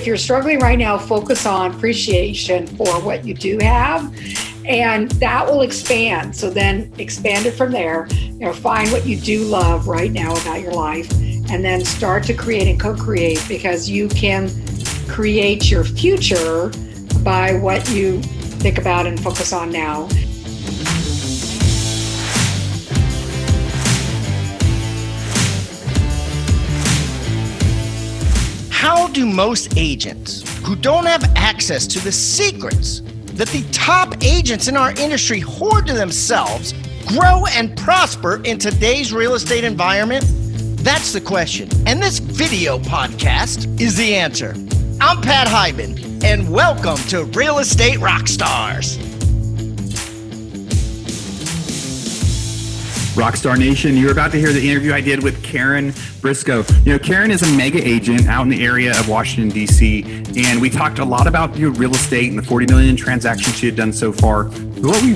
if you're struggling right now, focus on appreciation for what you do have, and that will expand. So then expand it from there. Find what you do love right now about your life, and then start to create and co-create, because you can create your future by what you think about and focus on now. How do most agents who don't have access to the secrets that the top agents in our industry hoard to themselves grow and prosper in today's real estate environment? That's the question, and this video podcast is the answer. I'm Pat Hyben, and welcome to Real Estate Rockstars. Rockstar Nation, you're about to hear the interview I did with Karen Briscoe. Karen is a mega agent out in the area of Washington, D.C., and we talked a lot about real estate and the 40 million transactions she had done so far. But what we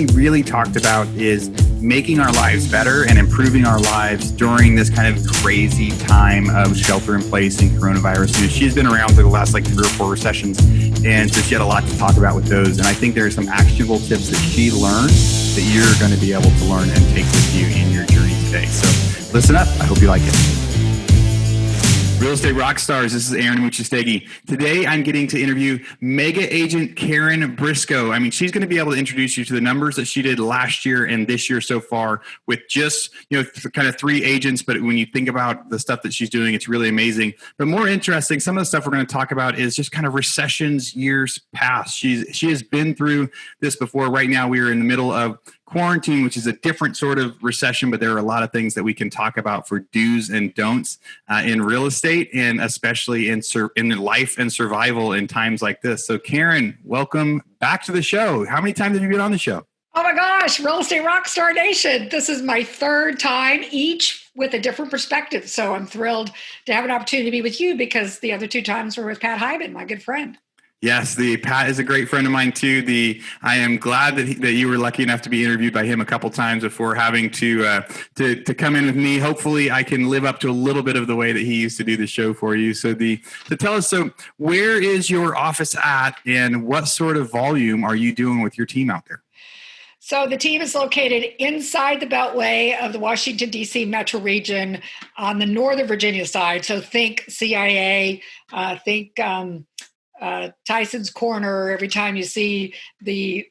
really talked about is making our lives better and improving our lives during this kind of crazy time of shelter in place and coronavirus. She's been around for the last 3 or 4 recessions, and so she had a lot to talk about with those. And I think there are some actionable tips that she learned that you're going to be able to learn and take with you in your journey today. So listen up. I hope you like it. Real Estate Rockstars, this is Aaron Muchistegi. Today, I'm getting to interview mega agent Karen Briscoe. She's going to be able to introduce you to the numbers that she did last year and this year so far with just, kind of 3 agents. But when you think about the stuff that she's doing, it's really amazing. But more interesting, some of the stuff we're going to talk about is just kind of recessions years past. She has been through this before. Right now, we are in the middle of quarantine, which is a different sort of recession, but there are a lot of things that we can talk about for do's and don'ts in real estate, and especially in life and survival in times like this. So Karen, welcome back to the show. How many times have you been on the show? Oh my gosh, Real Estate Rockstar Nation. This is my 3rd time, each with a different perspective. So I'm thrilled to have an opportunity to be with you, because the other 2 times were with Pat Hyben, my good friend. Yes, Pat is a great friend of mine too. I am glad that you were lucky enough to be interviewed by him a couple times before having to come in with me. Hopefully, I can live up to a little bit of the way that he used to do the show for you. So tell us, where is your office at, and what sort of volume are you doing with your team out there? So the team is located inside the Beltway of the Washington, D.C. metro region on the Northern Virginia side. So think CIA, think Tyson's Corner. Every time you see the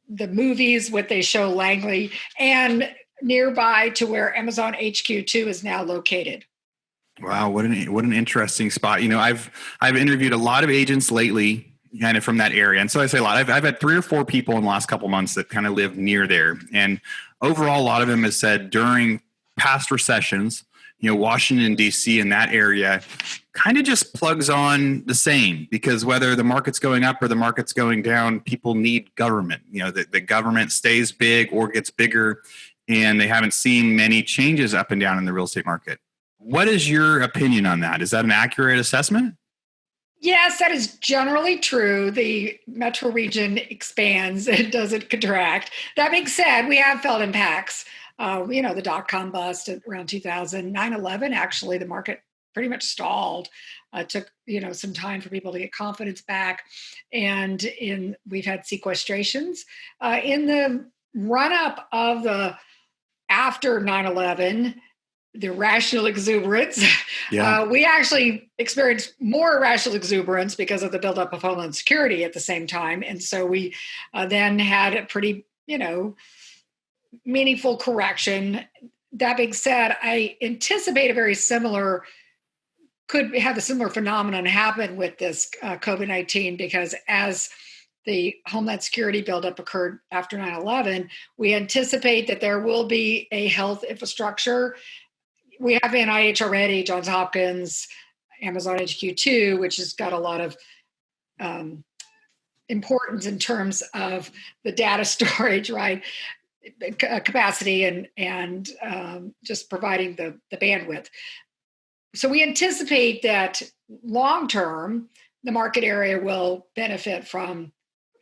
movies, what they show Langley, and nearby to where Amazon HQ2 is now located. Wow, what an interesting spot. I've interviewed a lot of agents lately, kind of from that area, and so I say a lot. I've had 3 or 4 people in the last couple months that kind of live near there, and overall, a lot of them have said during past recessions, Washington, D.C. in that area kind of just plugs on the same, because whether the market's going up or the market's going down, people need government. The government stays big or gets bigger, and they haven't seen many changes up and down in the real estate market. What is your opinion on that? Is that an accurate assessment? Yes, that is generally true. The metro region expands, it doesn't contract. That being said, we have felt impacts. The dot-com bust at around 2000, 9/11, actually, the market pretty much stalled. It took, some time for people to get confidence back. And we've had sequestrations. In the run-up of after 9/11, the irrational exuberance, we actually experienced more irrational exuberance because of the buildup of Homeland Security at the same time. And so we then had a pretty, meaningful correction. That being said, I anticipate could have a similar phenomenon happen with this COVID-19, because as the Homeland Security buildup occurred after 9/11, we anticipate that there will be a health infrastructure. We have NIH already, Johns Hopkins, Amazon HQ2, which has got a lot of importance in terms of the data storage, right? Capacity and just providing the bandwidth. So we anticipate that long-term, the market area will benefit from,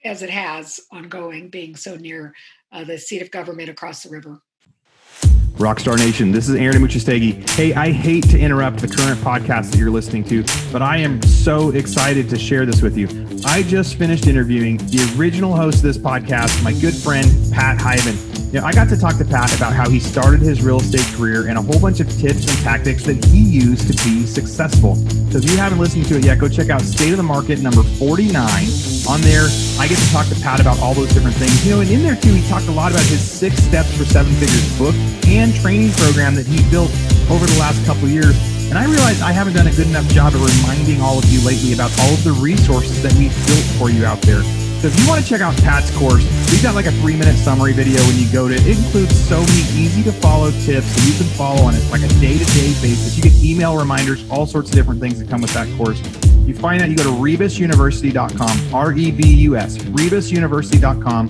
as it has ongoing, being so near the seat of government across the river. Rockstar Nation, this is Aaron Amuchastegui. Hey, I hate to interrupt the current podcast that you're listening to, but I am so excited to share this with you. I just finished interviewing the original host of this podcast, my good friend, Pat Hyven. I got to talk to Pat about how he started his real estate career and a whole bunch of tips and tactics that he used to be successful. So if you haven't listened to it yet, go check out State of the Market number 49. On there, I get to talk to Pat about all those different things. And in there too, he talked a lot about his 6 Steps for 7 Figures book and training program that he built over the last couple of years. And I realized I haven't done a good enough job of reminding all of you lately about all of the resources that we've built for you out there. So if you want to check out Pat's course, we've got like a 3-minute summary video when you go to it. It includes so many easy to follow tips that you can follow on it like a day-to-day basis. You get email reminders, all sorts of different things that come with that course. You find that, you go to rebusuniversity.com, R-E-B-U-S, rebusuniversity.com.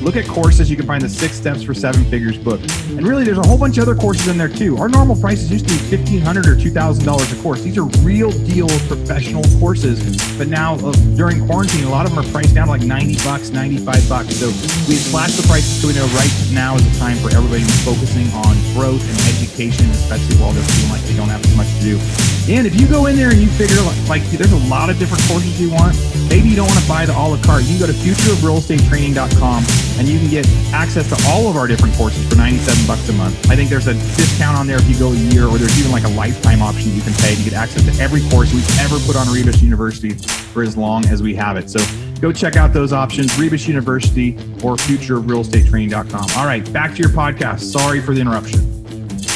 Look at courses. You can find the 6 Steps for 7 Figures book. And really, there's a whole bunch of other courses in there too. Our normal prices used to be $1,500 or $2,000 a course. These are real deal professional courses. But now, during quarantine, a lot of them are priced down to like $90, $95. So we slashed the prices so we know right now is the time for everybody to be focusing on growth and education, especially while they're feeling like they don't have as much to do. And if you go in there and you figure like there's a lot of different courses you want, maybe you don't want to buy the a la carte. You can go to futureofrealestatetraining.com and you can get access to all of our different courses for $97 a month. I think there's a discount on there if you go a year, or there's even like a lifetime option you can pay to get access to every course we've ever put on Rebus University for as long as we have it. So go check out those options, Rebus University or futureofrealestatetraining.com. All right, back to your podcast. Sorry for the interruption.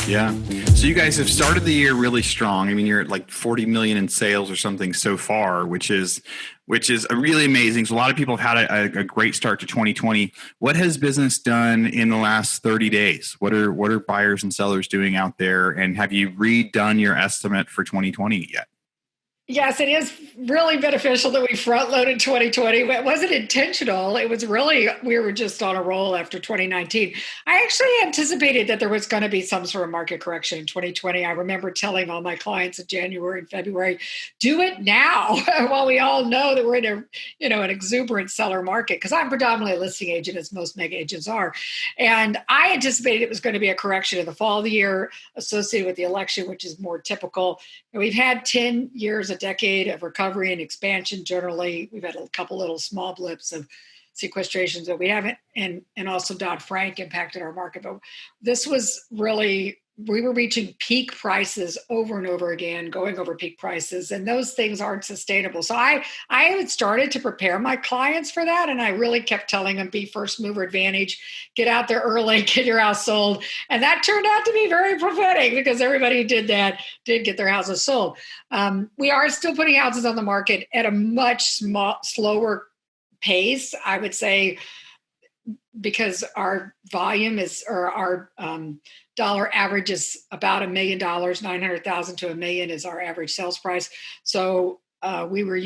Yeah. So you guys have started the year really strong. I mean, you're at like 40 million in sales or something so far, which is really amazing. So a lot of people have had a great start to 2020. What has business done in the last 30 days? What are buyers and sellers doing out there? And have you redone your estimate for 2020 yet? Yes, it is really beneficial that we front-loaded 2020. It wasn't intentional. It was really, we were just on a roll after 2019. I actually anticipated that there was going to be some sort of market correction in 2020. I remember telling all my clients in January and February, do it now, while we all know that we're in an exuberant seller market, because I'm predominantly a listing agent, as most mega agents are. And I anticipated it was going to be a correction in the fall of the year associated with the election, which is more typical. And we've had 10 years, a decade of recovery and expansion. Generally, we've had a couple little small blips of sequestrations that we haven't, and also Dodd-Frank impacted our market. But this was really, we were reaching peak prices over and over again, going over peak prices, and those things aren't sustainable. So I had started to prepare my clients for that, and I really kept telling them, be first mover advantage, get out there early, get your house sold. And that turned out to be very prophetic, because everybody who did that did get their houses sold. We are still putting houses on the market at a much slower pace, I would say, because our volume is, or our dollar average is about $1 million, 900,000 to $1 million is our average sales price. So we were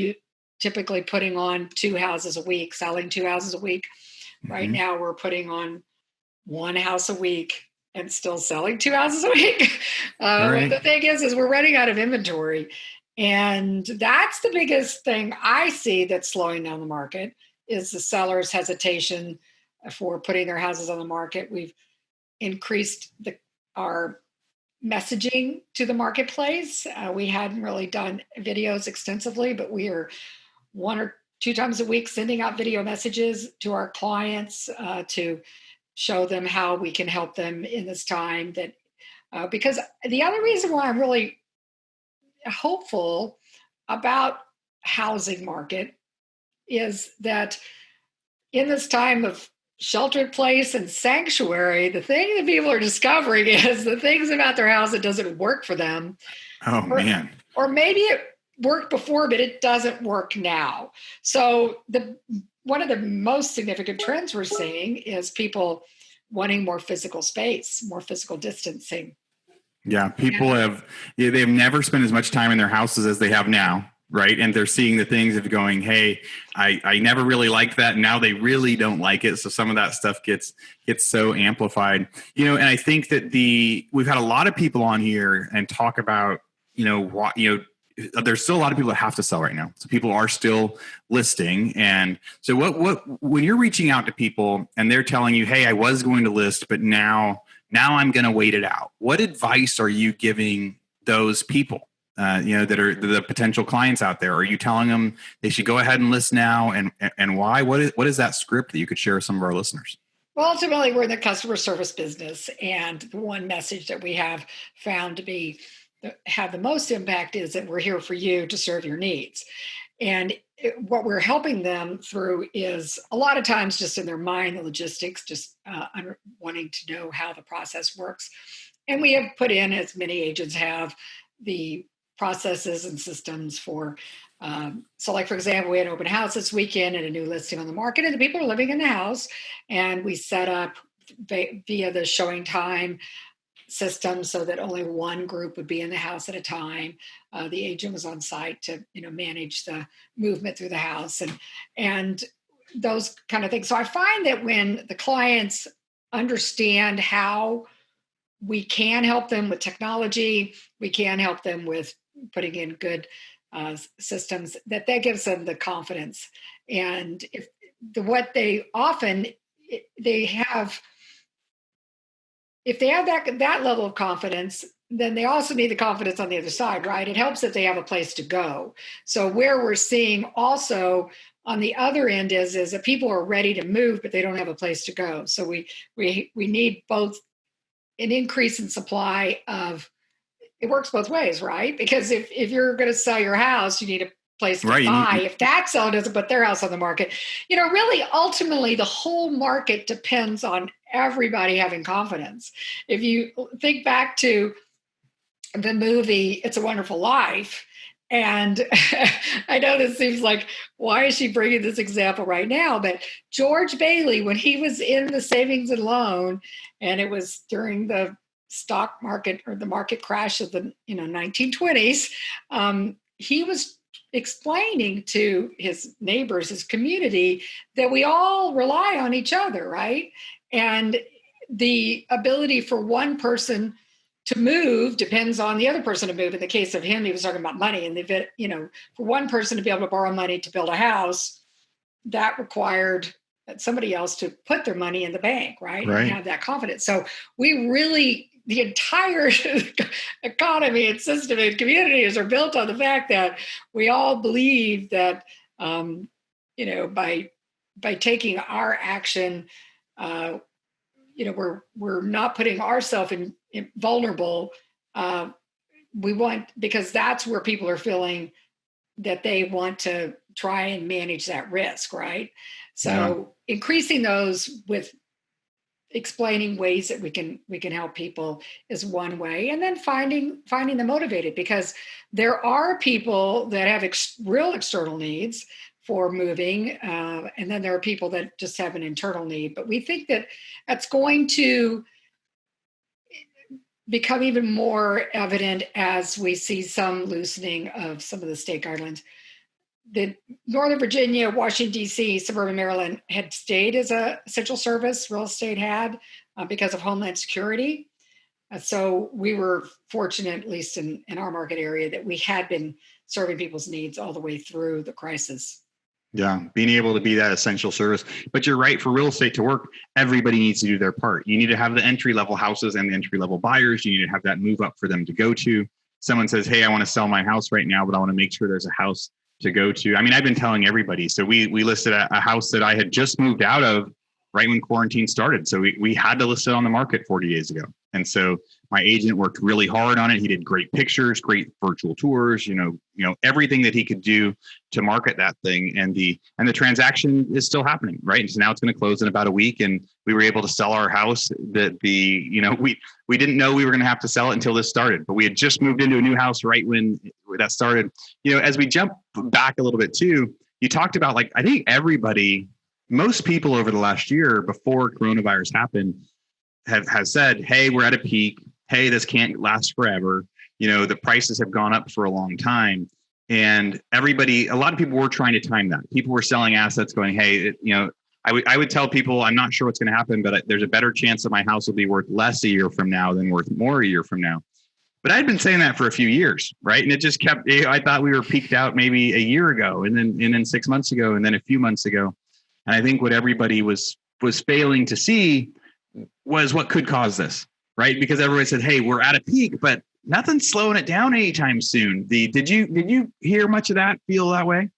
typically putting on 2 houses a week, selling 2 houses a week. Mm-hmm. Right now we're putting on 1 house a week and still selling 2 houses a week. Right. The thing is we're running out of inventory. And that's the biggest thing I see that's slowing down the market, is the seller's hesitation for putting their houses on the market. We've increased our messaging to the marketplace. We hadn't really done videos extensively, but we are 1 or 2 times a week sending out video messages to our clients to show them how we can help them in this time. That because the other reason why I'm really hopeful about housing market is that in this time of shelter in place and sanctuary, the thing that people are discovering is the things about their house that doesn't work for them. Man. Or maybe it worked before, but it doesn't work now. So one of the most significant trends we're seeing is people wanting more physical space, more physical distancing. Yeah, they've never spent as much time in their houses as they have now, right? And they're seeing the things of going, hey, I never really liked that. Now they really don't like it. So some of that stuff gets so amplified, and I think that we've had a lot of people on here and talk about, there's still a lot of people that have to sell right now. So people are still listing. And so when you're reaching out to people and they're telling you, hey, I was going to list, but now Now I'm going to wait it out. What advice are you giving those people, that are the potential clients out there? Are you telling them they should go ahead and list now, and why? What is that script that you could share with some of our listeners? Well, ultimately, we're in the customer service business, and the one message that we have found to have the most impact is that we're here for you to serve your needs. And what we're helping them through is a lot of times just in their mind, the logistics, just wanting to know how the process works. And we have put in, as many agents have, the processes and systems for, so like, for example, we had an open house this weekend and a new listing on the market, and the people are living in the house, and we set up via the showing time system so that only one group would be in the house at a time. The agent was on site to, manage the movement through the house and those kind of things. So I find that when the clients understand how we can help them with technology, we can help them with putting in good systems, that gives them the confidence. And if they have that level of confidence, then they also need the confidence on the other side, right? It helps that they have a place to go. So where we're seeing also on the other end is that people are ready to move, but they don't have a place to go. So we need both an increase in supply of, it works both ways, right? Because if you're going to sell your house, you need a place to buy. If that seller doesn't put their house on the market, really ultimately the whole market depends on everybody having confidence. If you think back to the movie It's a Wonderful Life, and I know this seems like, why is she bringing this example right now? But George Bailey, when he was in the savings and loan, and it was during the stock market or the market crash of the 1920s, he was explaining to his neighbors, his community, that we all rely on each other, right? And the ability for one person to move depends on the other person to move. In the case of him, he was talking about money, and for one person to be able to borrow money to build a house, that required somebody else to put their money in the bank, right? And have that confidence. So the entire economy and system and communities are built on the fact that we all believe that, by taking our action, we're not putting ourselves in vulnerable. Because that's where people are feeling that they want to try and manage that risk, right? So increasing those with explaining ways that we can help people is one way, and then finding them motivated, because there are people that have real external needs for moving, and then there are people that just have an internal need. But we think that that's going to become even more evident as we see some loosening of some of the state guidelines. The Northern Virginia, Washington, D.C., suburban Maryland had stayed as a essential service, real estate had, because of Homeland Security. So we were fortunate, at least in our market area, that we had been serving people's needs all the way through the crisis. Yeah, being able to be that essential service. But you're right, for real estate to work, everybody needs to do their part. You need to have the entry-level houses and the entry-level buyers. You need to have that move up for them to go to. Someone says, hey, I want to sell my house right now, but I want to make sure there's a house to go to. I mean, I've been telling everybody. So we listed a house that I had just moved out of right when quarantine started. So we had to list it on the market 40 days ago. And so my agent worked really hard on it. He did great pictures, great virtual tours, everything that he could do to market that thing. And the transaction is still happening, right? And so now it's going to close in about a week. And we were able to sell our house that we didn't know we were going to have to sell it until this started, but we had just moved into a new house right when that started. As we jump back a little bit too, you talked about, like, I think most people over the last year before coronavirus happened have said, hey, we're at a peak. Hey, this can't last forever. The prices have gone up for a long time. And a lot of people were trying to time that. People were selling assets going, hey, I would tell people, I'm not sure what's going to happen, but there's a better chance that my house will be worth less a year from now than worth more a year from now. But I'd been saying that for a few years, right? And it just kept, I thought we were peaked out maybe a year ago, and then 6 months ago, and then a few months ago. And I think what everybody was failing to see was what could cause this. right? Because everybody said, hey, we're at a peak, but nothing's slowing it down anytime soon. Did you hear much of that, feel that way?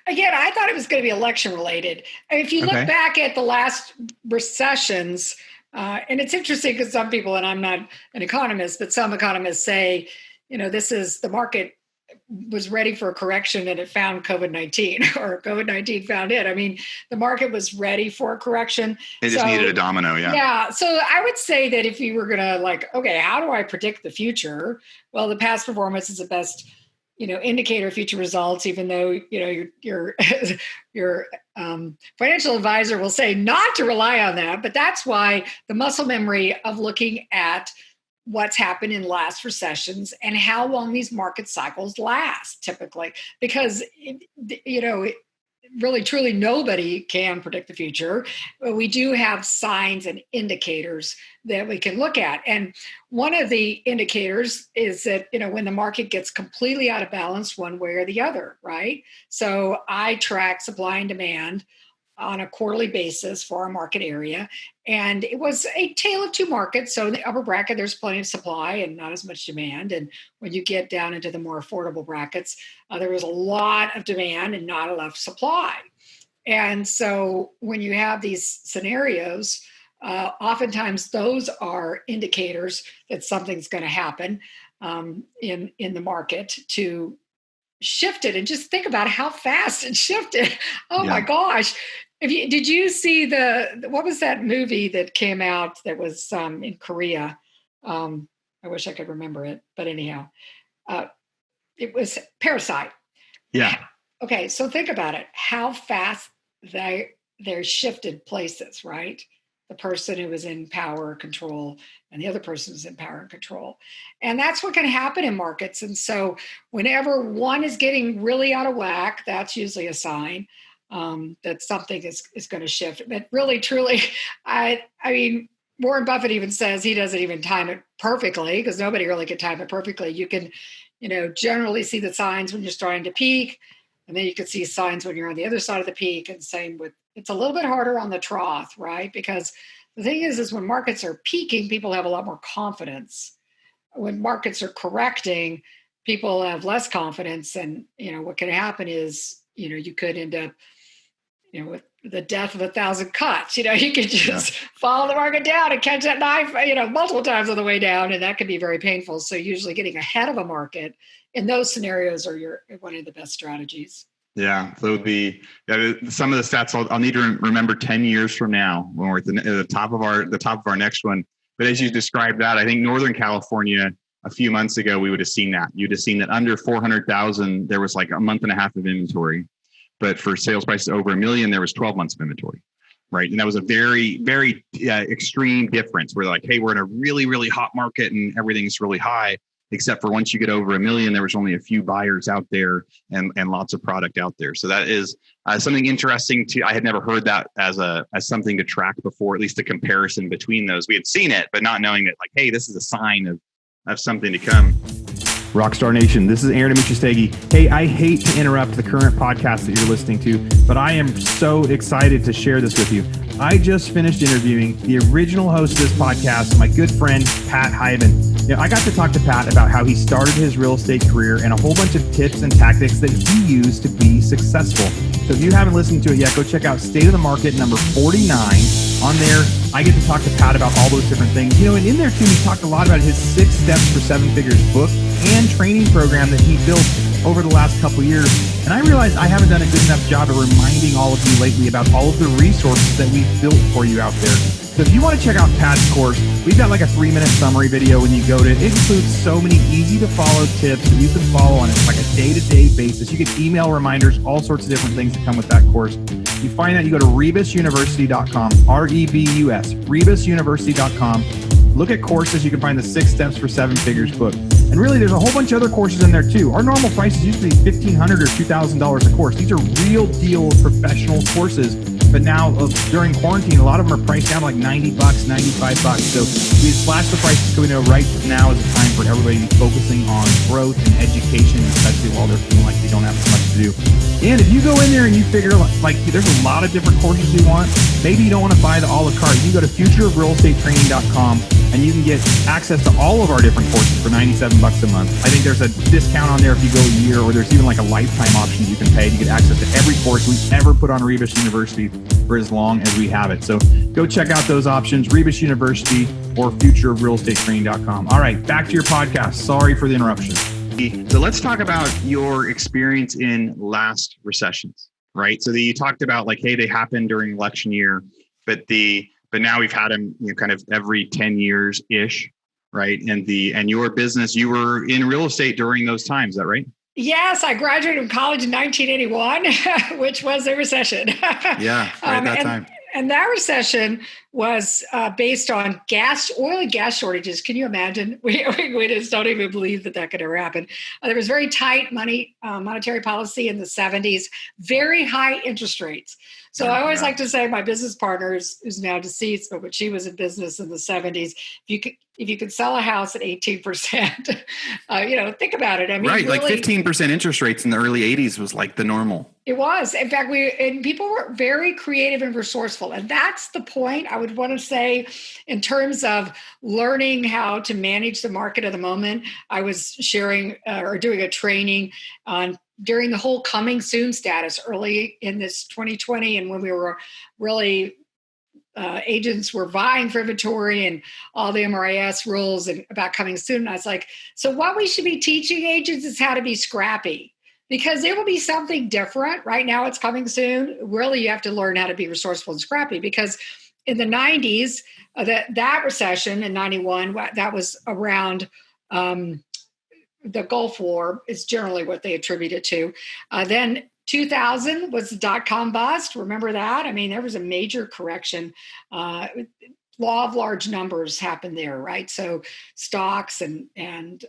Again, I thought it was going to be election related. If you look back at the last recessions, and it's interesting because some people, and I'm not an economist, but some economists say, this is the market was ready for a correction and it found COVID-19 or COVID-19 found it. I mean, the market was ready for a correction. It just needed a domino. Yeah. Yeah. So I would say that if you were going to okay, how do I predict the future? Well, the past performance is the best, indicator of future results, even though, your financial advisor will say not to rely on that. But that's why the muscle memory of looking at what's happened in last recessions and how long these market cycles last typically, because, really, truly nobody can predict the future, but we do have signs and indicators that we can look at. And one of the indicators is that, when the market gets completely out of balance one way or the other, right? So I track supply and demand on a quarterly basis for our market area. And it was a tale of two markets. So in the upper bracket, there's plenty of supply and not as much demand. And when you get down into the more affordable brackets, there was a lot of demand and not enough supply. And so when you have these scenarios, oftentimes those are indicators that something's going to happen in the market to shift it. And just think about how fast it shifted. My gosh. Did you see what was that movie that came out that was in Korea? I wish I could remember it, but anyhow, it was Parasite. Yeah. Okay. So think about it, how fast they're shifted places, right? The person who was in power or control and the other person was in power and control. And that's what can happen in markets. And so whenever one is getting really out of whack, that's usually a sign that something is going to shift. But really, truly, I mean, Warren Buffett even says he doesn't even time it perfectly because nobody really can time it perfectly. You can, generally see the signs when you're starting to peak, and then you can see signs when you're on the other side of the peak. And same with, it's a little bit harder on the trough, right? Because the thing is when markets are peaking, people have a lot more confidence. When markets are correcting, people have less confidence. And, what can happen is, you could end up, with the death of 1,000 cuts. You could just follow the market down and catch that knife, multiple times on the way down. And that can be very painful. So usually getting ahead of a market in those scenarios are one of the best strategies. Yeah. So some of the stats I'll need to remember 10 years from now when we're at the top of our next one. But as you described that, I think Northern California a few months ago, we would have seen that. You'd have seen that under 400,000, there was like a month and a half of inventory. But for sales prices over $1 million, there was 12 months of inventory, right? And that was a very, very extreme difference. We're like, hey, we're in a really, really hot market and everything's really high, except for once you get over $1 million, there was only a few buyers out there and lots of product out there. So that is something interesting I had never heard that as something to track before, at least a comparison between those. We had seen it, but not knowing that this is a sign of something to come. Rockstar Nation, this is Aaron Amichistegi. Hey, I hate to interrupt the current podcast that you're listening to, but I am so excited to share this with you. I just finished interviewing the original host of this podcast, my good friend, Pat Hyben. I got to talk to Pat about how he started his real estate career and a whole bunch of tips and tactics that he used to be successful. So if you haven't listened to it yet, go check out State of the Market number 49. On there, I get to talk to Pat about all those different things. And in there too, he talked a lot about his 6 Steps for 7 Figures book and training program that he built over the last couple of years. And I realized I haven't done a good enough job of reminding all of you lately about all of the resources that we've built for you out there. So if you want to check out Pat's course, we've got like a 3-minute summary video when you go to it. It includes so many easy to follow tips that you can follow on it like a day-to-day basis. You get email reminders, all sorts of different things that come with that course. You find that, you go to rebusuniversity.com, R-E-B-U-S, rebusuniversity.com. Look at courses. You can find the 6 Steps for 7 Figures book. And really, there's a whole bunch of other courses in there too. Our normal prices used to be $1,500 or $2,000 a course. These are real deal professional courses. But now during quarantine, a lot of them are priced down to like $90, $95. So we slashed the prices because we know right now is the time for everybody to be focusing on growth and education, especially while they're feeling like they don't have as much to do. And if you go in there and you figure like there's a lot of different courses you want, maybe you don't want to buy the a la carte. You can go to futureofrealestatetraining.com and you can get access to all of our different courses for $97 a month. I think there's a discount on there if you go a year, or there's even like a lifetime option you can pay to get access to every course we ever put on Rebus University for as long as we have it. So go check out those options, Rebus University or futureofrealestatetraining.com. All right, back to your podcast. Sorry for the interruption. So let's talk about your experience in last recessions, right? So you talked about like, hey, they happened during election year, but now we've had them, kind of every 10 years ish, right? And your business, you were in real estate during those times, is that right? Yes, I graduated from college in 1981, which was a recession. Yeah, right at that time. And that recession was based on oil and gas shortages. Can you imagine? We just don't even believe that could ever happen. There was very tight monetary policy in the 70s, very high interest rates. So I always like to say my business partner, who's now deceased, but when she was in business in the 70s, if you could sell a house at 18%, think about it. I mean, right, really, like 15% interest rates in the early 80s was like the normal. It was. In fact, people were very creative and resourceful. And that's the point I would want to say in terms of learning how to manage the market at the moment. I was sharing or doing a training on during the whole coming soon status early in this 2020. And when we were really agents were vying for inventory and all the MRIS rules and about coming soon. And I was like, so what we should be teaching agents is how to be scrappy. Because there will be something different. Right now, it's coming soon. Really, you have to learn how to be resourceful and scrappy. Because in the 90s, that recession in 91, that was around the Gulf War, is generally what they attribute it to. Then 2000 was the dot-com bust. Remember that? I mean, there was a major correction. Law of large numbers happened there, right? So stocks and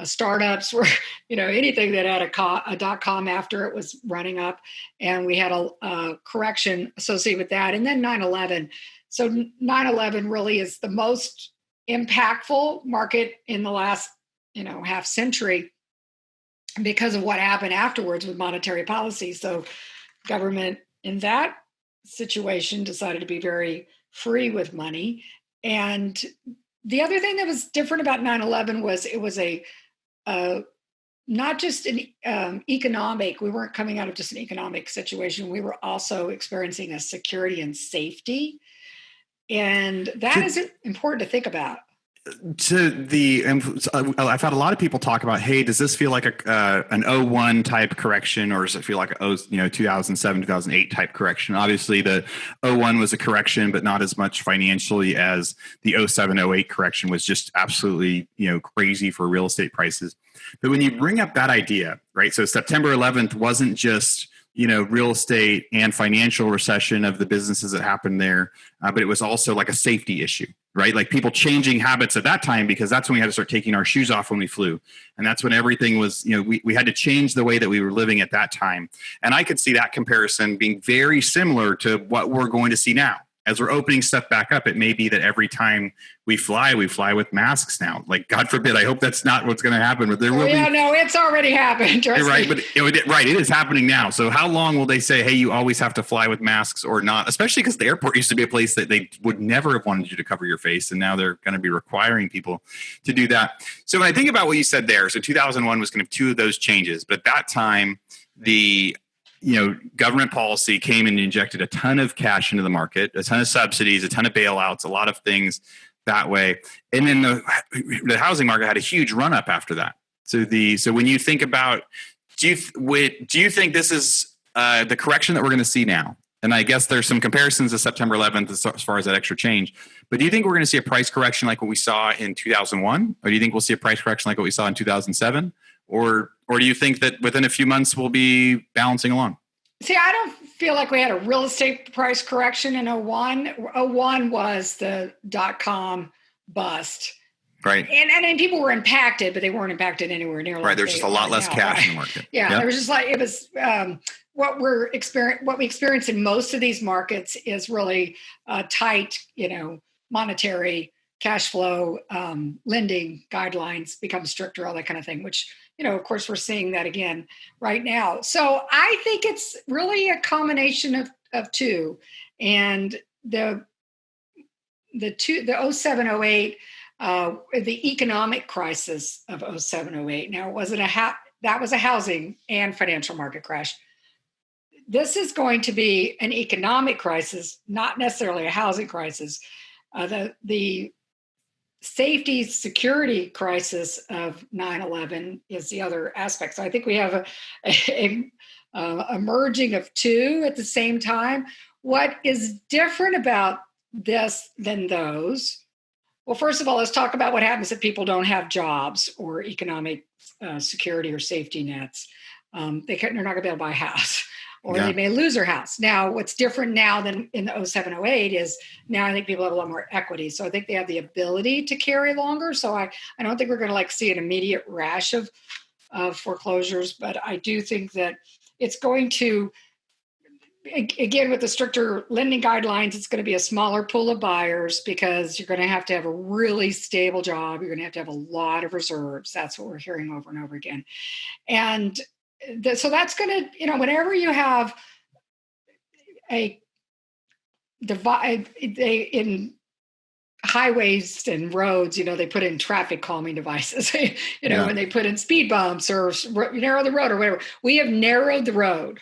startups were, anything that had a .com after it was running up, and we had a correction associated with that. And then 9/11. So 9/11 really is the most impactful market in the last, half century because of what happened afterwards with monetary policy. So government in that situation decided to be very free with money. And the other thing that was different about 9/11 was it was not just an economic, we weren't coming out of just an economic situation. We were also experiencing a security and safety. And that is important to think about. I've had a lot of people talk about, hey, does this feel like an 01 type correction, or does it feel like a 2007, 2008 type correction? Obviously, the 01 was a correction, but not as much financially as the 07, 08 correction was just absolutely crazy for real estate prices. But when you bring up that idea, right? So September 11th wasn't just real estate and financial recession of the businesses that happened there, but it was also like a safety issue, right? Like people changing habits at that time, because that's when we had to start taking our shoes off when we flew. And that's when everything was, we had to change the way that we were living at that time. And I could see that comparison being very similar to what we're going to see now. As we're opening stuff back up, it may be that every time we fly with masks now. Like, God forbid, I hope that's not what's going to happen. But there will be. No, it's already happened. Right, but it is happening now. So how long will they say, hey, you always have to fly with masks or not? Especially because the airport used to be a place that they would never have wanted you to cover your face, and now they're going to be requiring people to do that. So when I think about what you said there, so 2001 was kind of two of those changes. But at that time, the government policy came and injected a ton of cash into the market, a ton of subsidies, a ton of bailouts, a lot of things that way. And then the housing market had a huge run up after that. So when you think about, do you think this is the correction that we're going to see now? And I guess there's some comparisons to September 11th as far as that extra change. But do you think we're going to see a price correction like what we saw in 2001? Or do you think we'll see a price correction like what we saw in 2007? Or do you think that within a few months we'll be balancing along? See, I don't feel like we had a real estate price correction in 01. 01 was the .com bust. Right. And people were impacted, but they weren't impacted anywhere near. Right. There's just a lot less cash in the market. Yeah. Yep. It was just like, it was what we experience in most of these markets is really tight, monetary cash flow, lending guidelines become stricter, all that kind of thing, which, of course, we're seeing that again right now. So I think it's really a combination of two. And the the 07, 08, the economic crisis of 07, 08. Now, it wasn't that was a housing and financial market crash. This is going to be an economic crisis, not necessarily a housing crisis. The safety security crisis of 9/11 is the other aspect. So I think we have a merging of two at the same time. What is different about this than those? Well, first of all, let's talk about what happens if people don't have jobs or economic security or safety nets. They're not going to be able to buy a house, or they may lose their house. Now, what's different now than in the 07, 08 is now I think people have a lot more equity. So I think they have the ability to carry longer. So I don't think we're going to see an immediate rash of foreclosures, but I do think that it's going to, again, with the stricter lending guidelines, it's going to be a smaller pool of buyers because you're going to have a really stable job. You're going to have a lot of reserves. That's what we're hearing over and over again. And so that's going to, whenever you have a divide in highways and roads, they put in traffic calming devices, when they put in speed bumps or narrow the road or whatever. We have narrowed the road.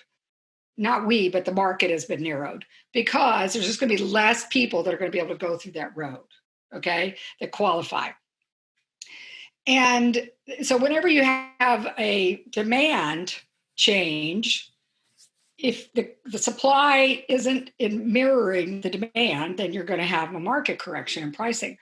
Not we, but the market has been narrowed because there's just going to be less people that are going to be able to go through that road, okay, that qualify. And so whenever you have a demand change, if the supply isn't mirroring the demand, then you're going to have a market correction in pricing.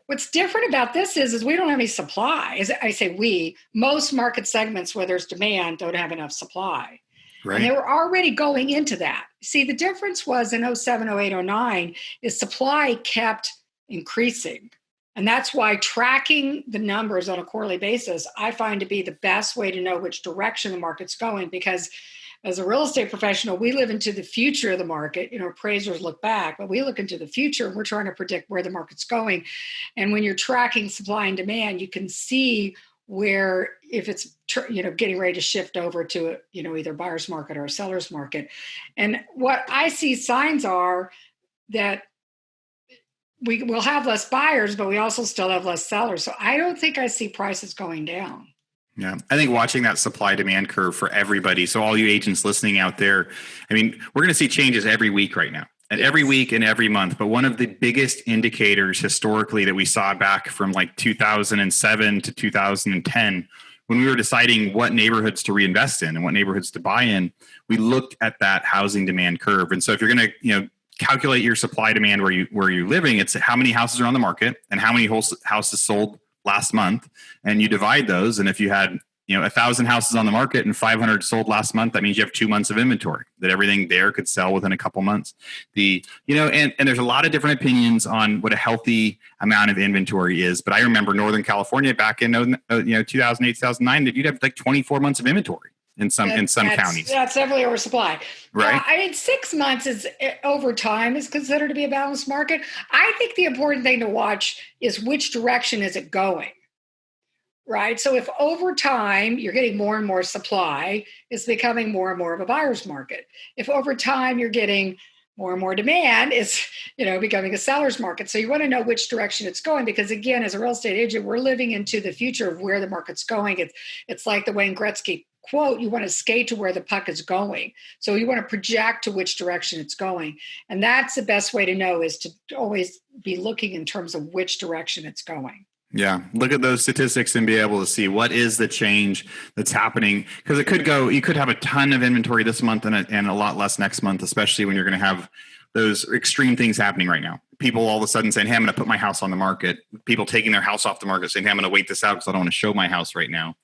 What's different about this is we don't have any supply. As I say, most market segments where there's demand don't have enough supply. Right. And they were already going into that. See, the difference was in 07, 08, 09 is supply kept increasing. And that's why tracking the numbers on a quarterly basis, I find to be the best way to know which direction the market's going. Because as a real estate professional, we live into the future of the market. Appraisers look back, but we look into the future and we're trying to predict where the market's going. And when you're tracking supply and demand, you can see where if it's getting ready to shift over to either buyer's market or a seller's market. And what I see signs are that we will have less buyers, but we also still have less sellers. So I don't think I see prices going down. Yeah, I think watching that supply demand curve for everybody. So all you agents listening out there, we're going to see changes every week right now. And every week and every month. But one of the biggest indicators historically that we saw back from like 2007 to 2010, when we were deciding what neighborhoods to reinvest in and what neighborhoods to buy in, we looked at that housing demand curve. And so if you're going to, calculate your supply demand where you're living, it's how many houses are on the market and how many houses sold last month. And you divide those. And if you had 1,000 houses on the market and 500 sold last month, that means you have 2 months of inventory, that everything there could sell within a couple months. And there's a lot of different opinions on what a healthy amount of inventory is. But I remember Northern California back in 2008, 2009, that you'd have like 24 months of inventory in some counties. That's definitely oversupply. Right. 6 months is over time is considered to be a balanced market. I think the important thing to watch is which direction is it going. Right. So if over time you're getting more and more supply, it's becoming more and more of a buyer's market. If over time you're getting more and more demand, it's becoming a seller's market. So you want to know which direction it's going, because again, as a real estate agent, we're living into the future of where the market's going. It's like the Wayne Gretzky quote: you want to skate to where the puck is going. So you want to project to which direction it's going. And that's the best way to know, is to always be looking in terms of which direction it's going. Yeah. Look at those statistics and be able to see what is the change that's happening. Because you could have a ton of inventory this month and a lot less next month, especially when you're going to have those extreme things happening right now. People all of a sudden saying, hey, I'm going to put my house on the market. People taking their house off the market saying, hey, I'm going to wait this out because I don't want to show my house right now.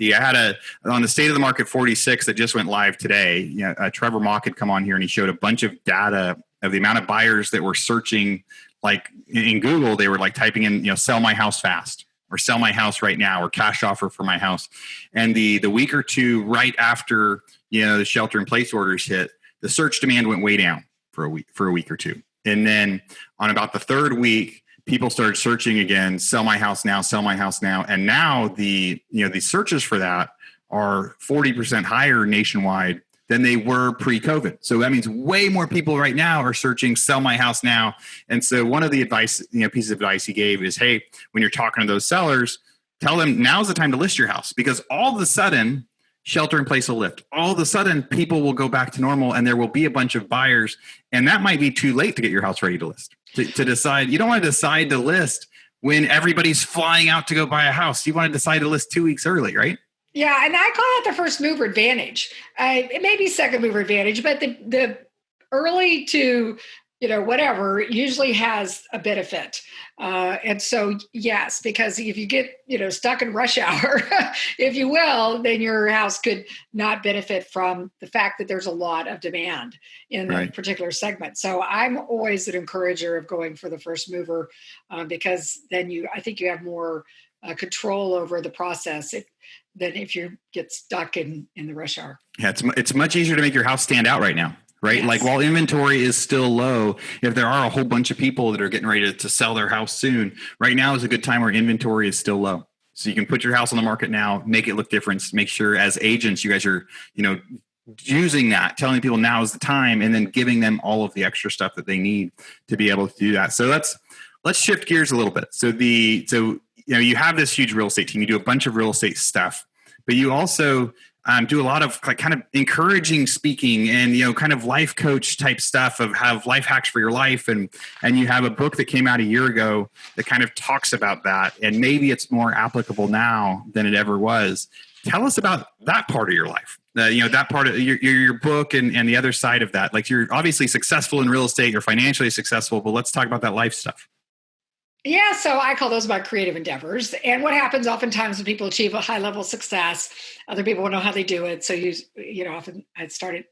I had on the State of the Market 46 that just went live today, Trevor Mock had come on here and he showed a bunch of data of the amount of buyers that were searching. Like in Google, they were like typing in, sell my house fast, or sell my house right now, or cash offer for my house. And the week or two right after, the shelter in place orders hit, the search demand went way down for a week or two. And then on about the third week, people started searching again, sell my house now, sell my house now. And now the searches for that are 40% higher nationwide than they were pre-COVID. So that means way more people right now are searching sell my house now. And so one of the pieces of advice he gave is, hey, when you're talking to those sellers, tell them now's the time to list your house, because all of a sudden shelter in place will lift. All of a sudden people will go back to normal and there will be a bunch of buyers. And that might be too late to get your house ready to list, to decide. You don't want to decide to list when everybody's flying out to go buy a house. You want to decide to list 2 weeks early, right? Yeah, and I call it the first mover advantage. It may be second mover advantage, but the early to, whatever usually has a benefit. And so, yes, because if you get, stuck in rush hour, if you will, then your house could not benefit from the fact that there's a lot of demand in a particular segment. So I'm always an encourager of going for the first mover because then I think you have more control over the process than if you get stuck in the rush hour. Yeah, it's much easier to make your house stand out right now, right? Yes. Like while inventory is still low, if there are a whole bunch of people that are getting ready to sell their house soon, right now is a good time where inventory is still low. So you can put your house on the market now, make it look different, make sure as agents, you guys are, using that, telling people now is the time, and then giving them all of the extra stuff that they need to be able to do that. So let's shift gears a little bit. So you have this huge real estate team. You do a bunch of real estate stuff, but you also do a lot of kind of encouraging speaking and, kind of life coach type stuff of have life hacks for your life. And you have a book that came out a year ago that kind of talks about that. And maybe it's more applicable now than it ever was. Tell us about that part of your life. That part of your book and the other side of that. Like you're obviously successful in real estate, you're financially successful, but let's talk about that life stuff. Yeah, so I call those my creative endeavors. And what happens oftentimes when people achieve a high level of success, other people will know how they do it. So often I started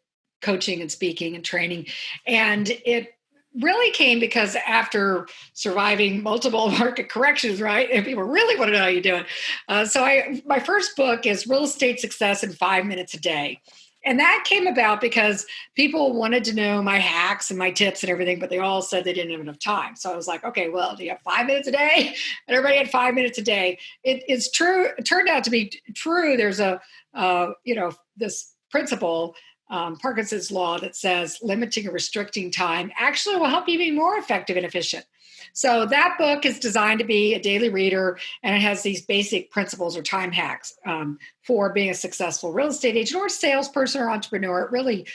coaching and speaking and training. And it really came because after surviving multiple market corrections, right? And people really want to know how you do it. My first book is Real Estate Success in 5 Minutes a Day. And that came about because people wanted to know my hacks and my tips and everything, but they all said they didn't have enough time. So I was like, okay, well, do you have 5 minutes a day? And everybody had 5 minutes a day. It's true. It turned out to be true. There's this principle, Parkinson's law, that says limiting or restricting time actually will help you be more effective and efficient. So that book is designed to be a daily reader, and it has these basic principles or time hacks for being a successful real estate agent or salesperson or entrepreneur. It really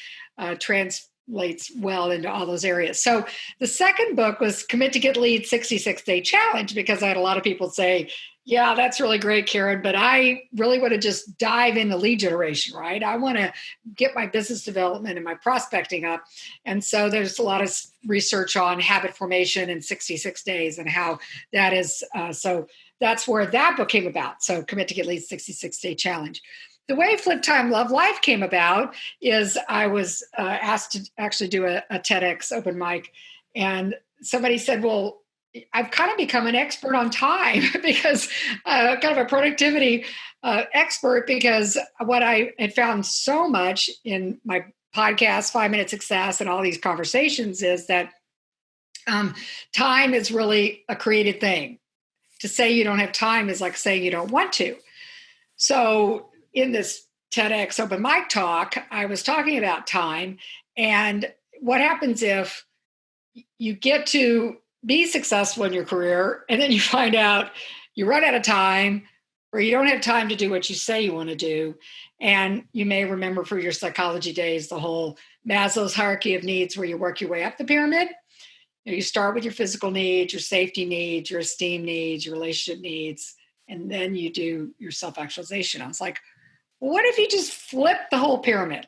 translates well into all those areas. So the second book was Commit to Get Leads 66-Day Challenge, because I had a lot of people say, yeah, that's really great, Karen, but I really want to just dive into lead generation, right? I want to get my business development and my prospecting up. And so there's a lot of research on habit formation in 66 days and how that is. So that's where that book came about. So Commit to Get Leads 66-Day Challenge. The way Flip Time Love Life came about is I was asked to actually do a TEDx open mic. And somebody said, well, I've kind of become an expert on time because kind of a productivity expert, because what I had found so much in my podcast, 5 Minute Success, and all these conversations is that time is really a created thing. To say you don't have time is like saying you don't want to. So in this TEDx open mic talk, I was talking about time and what happens if you get to be successful in your career, and then you find out you run out of time, or you don't have time to do what you say you want to do. And you may remember for your psychology days, the whole Maslow's hierarchy of needs, where you work your way up the pyramid. You start with your physical needs, your safety needs, your esteem needs, your relationship needs, and then you do your self-actualization. I was like, well, what if you just flip the whole pyramid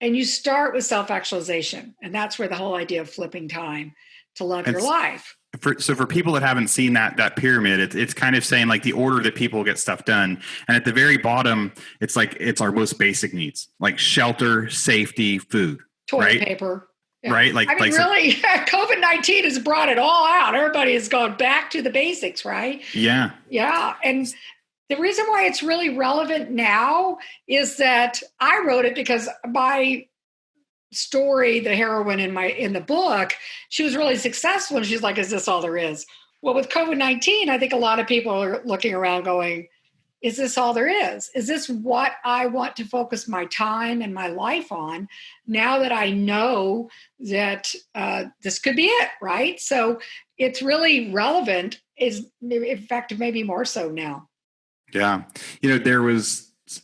and you start with self-actualization? And that's where the whole idea of flipping time to love your life. So for people that haven't seen that pyramid, it's kind of saying like the order that people get stuff done. And at the very bottom, it's like it's our most basic needs, like shelter, safety, food, toilet paper. Yeah. Right? Really, COVID-19 has brought it all out. Everybody has gone back to the basics, right? Yeah. Yeah. And the reason why it's really relevant now is that I wrote it because my story, the heroine in the book, she was really successful, and she's like, is this all there is? Well, with COVID-19, I think a lot of people are looking around going, is this all there is? Is this what I want to focus my time and my life on now that I know that this could be it, right? So it's really relevant, is in fact, maybe more so now. Yeah.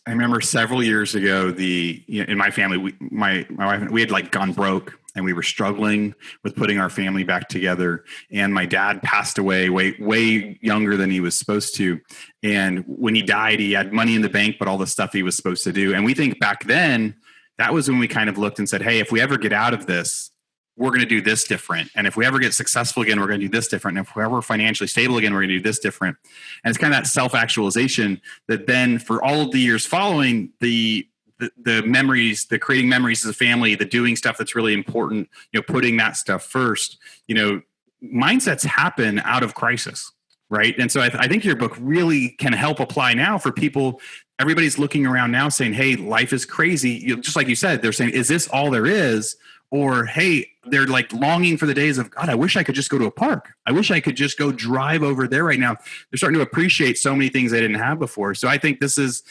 I remember several years ago, in my family, my wife, we had like gone broke and we were struggling with putting our family back together. And my dad passed away way younger than he was supposed to. And when he died, he had money in the bank, but all the stuff he was supposed to do. And we think back then, that was when we kind of looked and said, hey, if we ever get out of this, we're going to do this different. And if we ever get successful again, we're going to do this different. And if we're ever financially stable again, we're going to do this different. And it's kind of that self-actualization that then for all of the years following, the memories, the creating memories as a family, the doing stuff that's really important, putting that stuff first, mindsets happen out of crisis, right? And so I think your book really can help apply now for people. Everybody's looking around now saying, hey, life is crazy. Just like you said, they're saying, is this all there is? Or, hey, they're like longing for the days of, God, I wish I could just go to a park. I wish I could just go drive over there right now. They're starting to appreciate so many things they didn't have before. So I think this is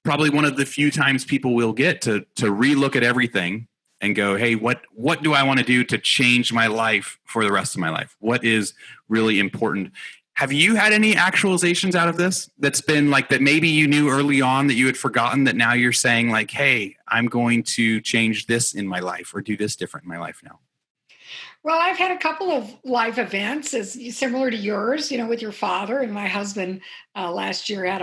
probably one of the few times people will get to relook at everything and go, hey, what do I want to do to change my life for the rest of my life? What is really important? Have you had any actualizations out of this that's been like that maybe you knew early on that you had forgotten that now you're saying like, hey, I'm going to change this in my life or do this different in my life now? Well, I've had a couple of life events as similar to yours, with your father. And my husband last year had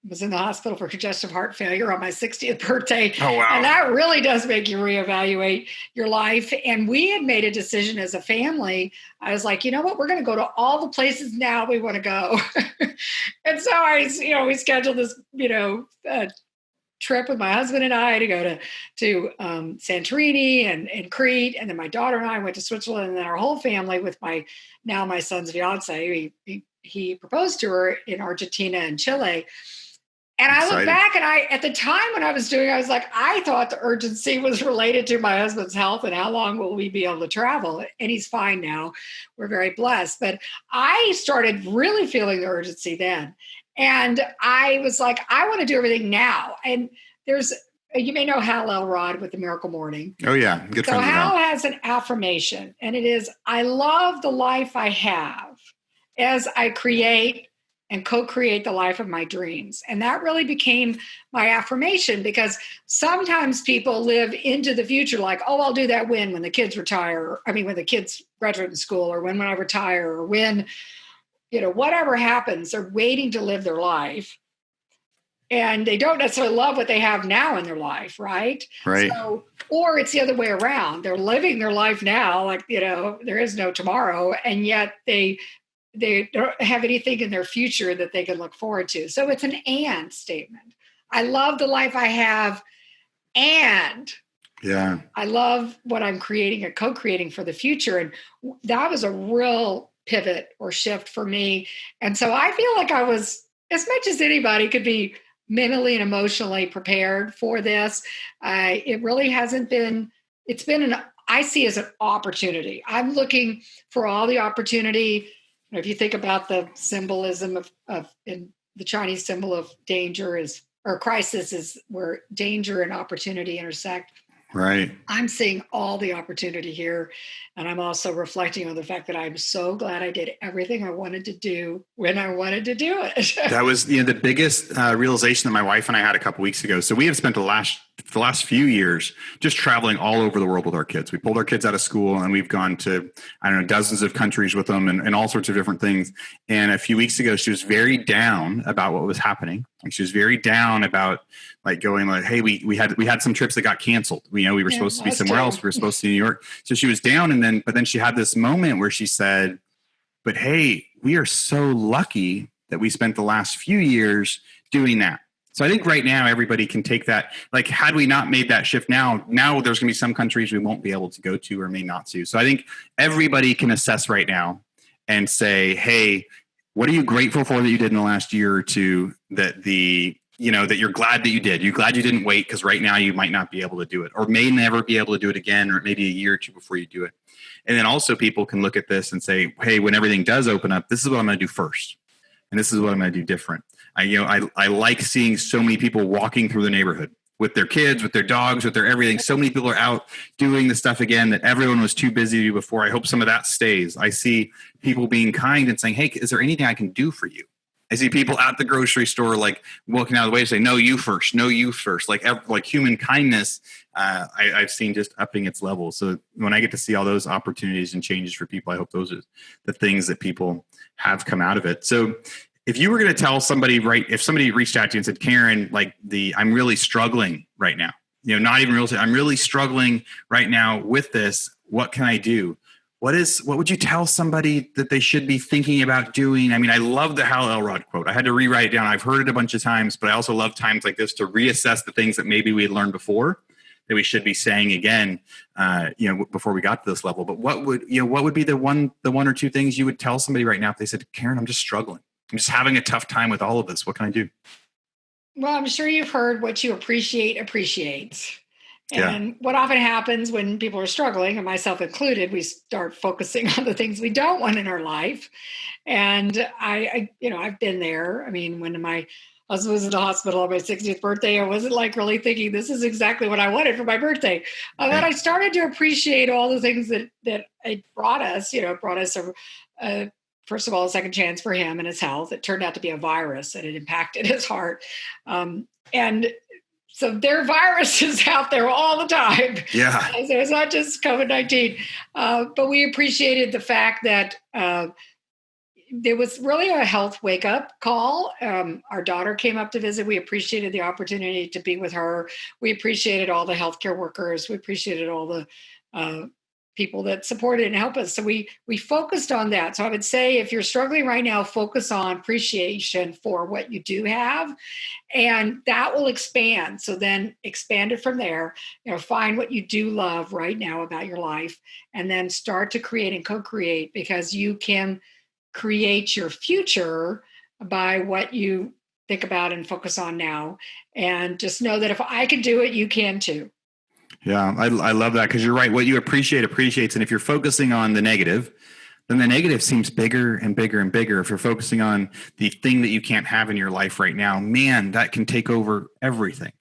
was in the hospital for congestive heart failure on my 60th birthday. Oh, wow. And that really does make you reevaluate your life. And we had made a decision as a family. I was like, you know what? We're going to go to all the places now we want to go. And so we scheduled this, trip with my husband and I to go to Santorini and Crete. And then my daughter and I went to Switzerland, and then our whole family with my son's fiance. He proposed to her in Argentina and Chile. And I look back and at the time when I was doing, I was like, I thought the urgency was related to my husband's health and how long will we be able to travel? And he's fine now. We're very blessed. But I started really feeling the urgency then. And I was like, I want to do everything now. And you may know Hal Elrod with the Miracle Morning. Oh, yeah. Good So friends of Hal mine. has an affirmation, and it is, I love the life I have as I create and co-create the life of my dreams. And that really became my affirmation, because sometimes people live into the future like, oh, I'll do that when the kids retire. When the kids graduate from school, or when I retire, or when, whatever happens, they're waiting to live their life. And they don't necessarily love what they have now in their life, right? Right. So, or it's the other way around. They're living their life now, like, there is no tomorrow, and yet they don't have anything in their future that they can look forward to. So it's an and statement. I love the life I have, and I love what I'm creating and co-creating for the future. And that was a real pivot or shift for me. And so I feel like I was, as much as anybody could be mentally and emotionally prepared for this. It really hasn't been, I see as an opportunity. I'm looking for all the opportunity. If you think about the symbolism of in the Chinese symbol of danger or crisis is where danger and opportunity intersect. Right. I'm seeing all the opportunity here. And I'm also reflecting on the fact that I'm so glad I did everything I wanted to do when I wanted to do it. That was the biggest realization that my wife and I had a couple weeks ago. So we have spent the last few years just traveling all over the world with our kids. We pulled our kids out of school and we've gone to, dozens of countries with them and all sorts of different things. And a few weeks ago, she was very down about what was happening. Like she was very down about going hey, we had some trips that got canceled. We were supposed to be somewhere else. We were supposed to be in New York. So she was down, but then she had this moment where she said, but hey, we are so lucky that we spent the last few years doing that. So I think right now everybody can take that. Like, had we not made that shift now there's going to be some countries we won't be able to go to or may not to. So I think everybody can assess right now and say, hey, what are you grateful for that you did in the last year or two that that you're glad that you did? You're glad you didn't wait because right now you might not be able to do it or may never be able to do it again, or maybe a year or two before you do it. And then also people can look at this and say, hey, when everything does open up, this is what I'm going to do first. And this is what I'm going to do different. I like seeing so many people walking through the neighborhood with their kids, with their dogs, with their everything. So many people are out doing the stuff again that everyone was too busy to do before. I hope some of that stays. I see people being kind and saying, hey, is there anything I can do for you? I see people at the grocery store, like walking out of the way to say, no, you first, no, you first. Like human kindness, I've seen just upping its level. So when I get to see all those opportunities and changes for people, I hope those are the things that people have come out of it. So if you were going to tell somebody, right, if somebody reached out to you and said, Karen, I'm really struggling right now, not even real estate, I'm really struggling right now with this. What can I do? What would you tell somebody that they should be thinking about doing? I mean, I love the Hal Elrod quote. I had to rewrite it down. I've heard it a bunch of times, but I also love times like this to reassess the things that maybe we had learned before that we should be saying again, before we got to this level. But what would be the one or two things you would tell somebody right now if they said, Karen, I'm just struggling. I'm just having a tough time with all of this. What can I do? Well, I'm sure you've heard what you appreciate appreciates. And Yeah. what often happens when people are struggling, and myself included, we start focusing on the things we don't want in our life. And I've been there. I mean, when my husband was in the hospital on my 60th birthday, I wasn't really thinking this is exactly what I wanted for my birthday. But I started to appreciate all the things that it brought us. Brought us first of all, a second chance for him and his health. It turned out to be a virus, and it impacted his heart. And so there are viruses out there all the time. Yeah. So it's not just COVID-19. But we appreciated the fact that there was really a health wake-up call. Our daughter came up to visit. We appreciated the opportunity to be with her. We appreciated all the healthcare workers. We appreciated all the people that supported and helped us. So we focused on that. So I would say if you're struggling right now, focus on appreciation for what you do have, and that will expand. So then expand it from there, find what you do love right now about your life, and then start to create and co-create, because you can create your future by what you think about and focus on now. And just know that if I can do it, you can too. Yeah, I love that, because you're right. What you appreciate appreciates. And if you're focusing on the negative, then the negative seems bigger and bigger and bigger. If you're focusing on the thing that you can't have in your life right now, man, that can take over everything.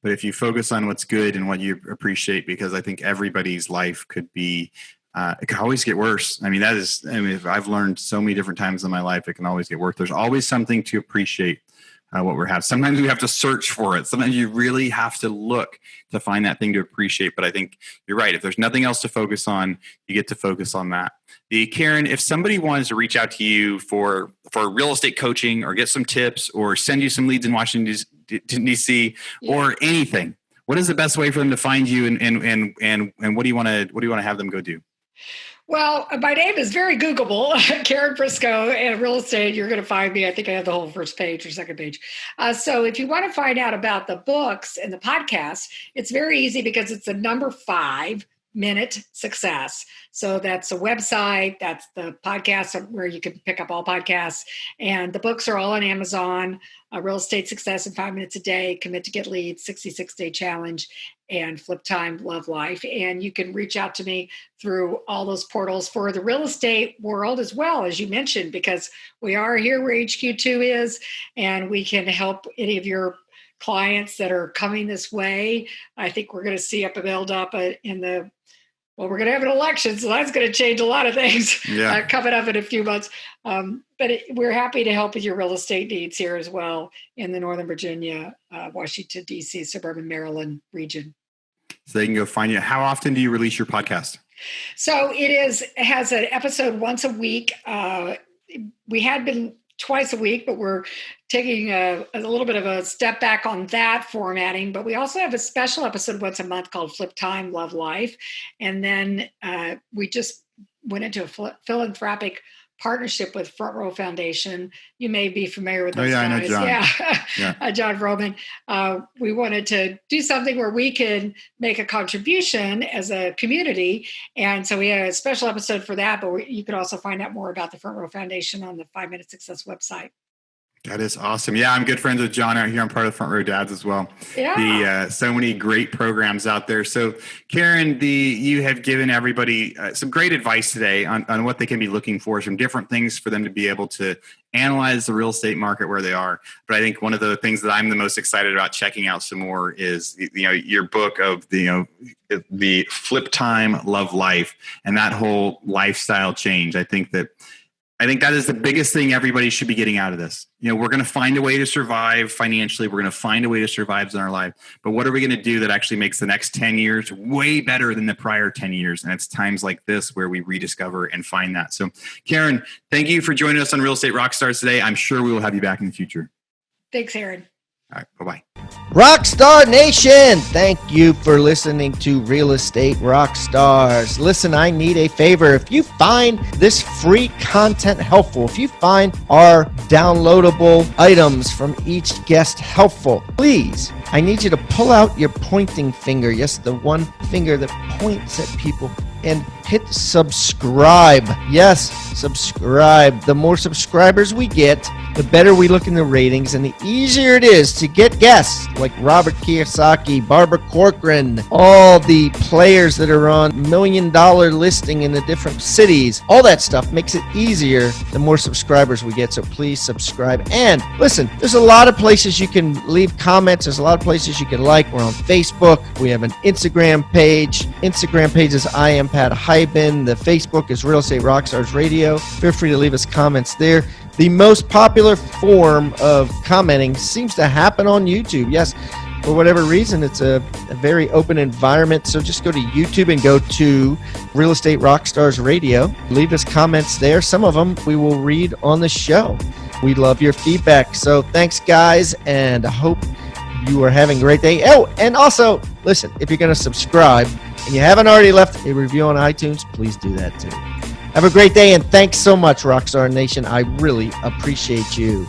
But if you focus on what's good and what you appreciate, because I think everybody's life could be, it can always get worse. I mean, I've learned so many different times in my life, it can always get worse. There's always something to appreciate. What we have. Sometimes we have to search for it. Sometimes you really have to look to find that thing to appreciate. But I think you're right. If there's nothing else to focus on, you get to focus on that. Karen, if somebody wanted to reach out to you for real estate coaching, or get some tips, or send you some leads in Washington D.C. or anything, what is the best way for them to find you, and what do you want to have them go do? Well, my name is very Googleable, Karen Briscoe, and real estate. You're going to find me. I think I have the whole first page or second page. So if you want to find out about the books and the podcast, it's very easy, because it's the number 5-minute success. So that's a website, that's the podcast where you can pick up all podcasts. And the books are all on Amazon. Real Estate Success in 5 Minutes a Day, Commit to Get Leads, 66-Day Challenge, and Flip Time, Love Life. And you can reach out to me through all those portals for the real estate world as well, as you mentioned, because we are here where HQ2 is, and we can help any of your clients that are coming this way. I think we're going to see up a build up we're going to have an election, so that's going to change a lot of things coming up in a few months. But we're happy to help with your real estate needs here as well in the Northern Virginia, Washington, D.C., suburban Maryland region. So they can go find you. How often do you release your podcast? So it has an episode once a week. We had been twice a week, but we're taking a little bit of a step back on that formatting. But we also have a special episode once a month called Flip Time, Love Life. And then we just went into a philanthropic partnership with Front Row Foundation. You may be familiar with those guys. I know John. Yeah. John Vroman. We wanted to do something where we could make a contribution as a community. And so we had a special episode for that, but you could also find out more about the Front Row Foundation on the 5 Minute Success website. That is awesome. Yeah, I'm good friends with John out here. I'm part of the Front Row Dads as well. Yeah. So many great programs out there. So Karen, you have given everybody some great advice today on what they can be looking for, some different things for them to be able to analyze the real estate market where they are. But I think one of the things that I'm the most excited about checking out some more is, your book of the Flip Time, Love Life, and that whole lifestyle change. I think that is the biggest thing everybody should be getting out of this. We're going to find a way to survive financially. We're going to find a way to survive in our life. But what are we going to do that actually makes the next 10 years way better than the prior 10 years? And it's times like this where we rediscover and find that. So Karen, thank you for joining us on Real Estate Rockstars today. I'm sure we will have you back in the future. Thanks, Aaron. All right. Bye-bye. Rockstar Nation, thank you for listening to Real Estate Rockstars. Listen, I need a favor. If you find this free content helpful, if you find our downloadable items from each guest helpful, please, I need you to pull out your pointing finger. Yes, the one finger that points at people, and hit subscribe. Yes, subscribe. The more subscribers we get, the better we look in the ratings, and the easier it is to get guests like Robert Kiyosaki, Barbara Corcoran, all the players that are on $1 million listing in the different cities. All that stuff makes it easier the more subscribers we get, so please subscribe. And listen, there's a lot of places you can leave comments. There's a lot of places you can like. We're on Facebook. We have an Instagram page. Instagram page is I am Pat Hyben. The Facebook is Real Estate Rockstars Radio. Feel free to leave us comments there. The most popular form of commenting seems to happen on YouTube. Yes, for whatever reason, it's a very open environment. So just go to YouTube and go to Real Estate Rockstars Radio. Leave us comments there. Some of them we will read on the show. We love your feedback. So thanks, guys, and I hope you are having a great day. Oh, and also, listen, if you're going to subscribe and you haven't already left a review on iTunes, please do that too. Have a great day, and thanks so much, Rockstar Nation. I really appreciate you.